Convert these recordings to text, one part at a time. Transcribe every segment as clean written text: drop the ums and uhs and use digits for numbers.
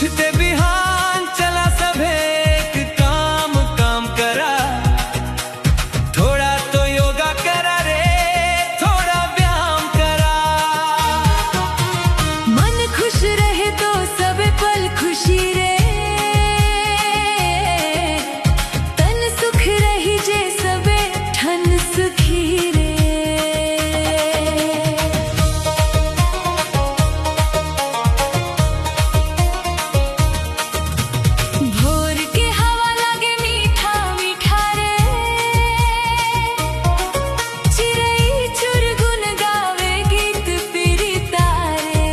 उठते बिहान चला सभे एक काम काम करा, थोड़ा तो योगा करा रे, थोड़ा व्यायाम करा। मन खुश रहे तो सब पल खुशी रे, तन सुख रही जे सबे ठन सुखी रे। भोर के हवा लागे मीठा मीठा रे, चिड़ै चुरगुन गावे गीत पीरिता रे।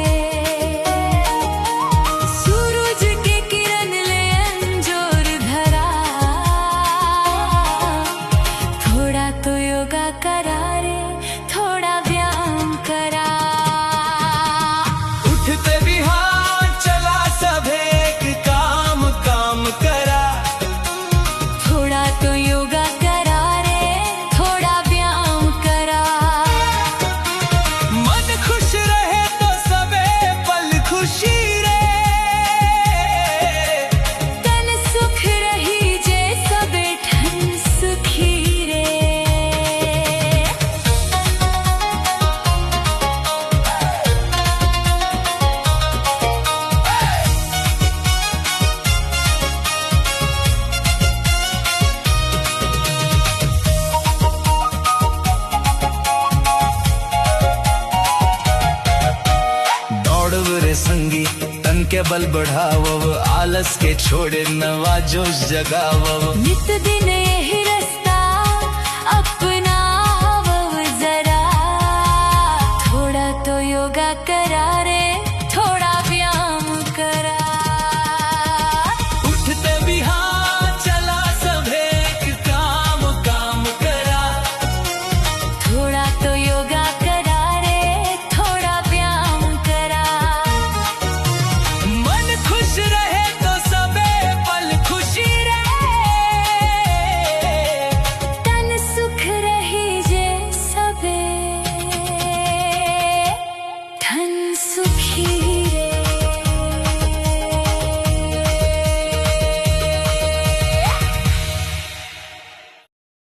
सूरज के किरण ले अंजोर धरा, थोड़ा तो योगा करा रे, थोड़ा व्यायाम करा। उठते बिहान चला सभे एक काम काम करा, थोड़ा तो योगा करा रे, थोड़ा व्यायाम करा। मन खुश रहे तो सबे पल खुशी रे, तन सुख रही जे सबे ठन सुखी रे। दौड़व रे संगी तन के बल बढ़ावव, आलस के छोड़े नवा जोश जगावव। नित दिन यही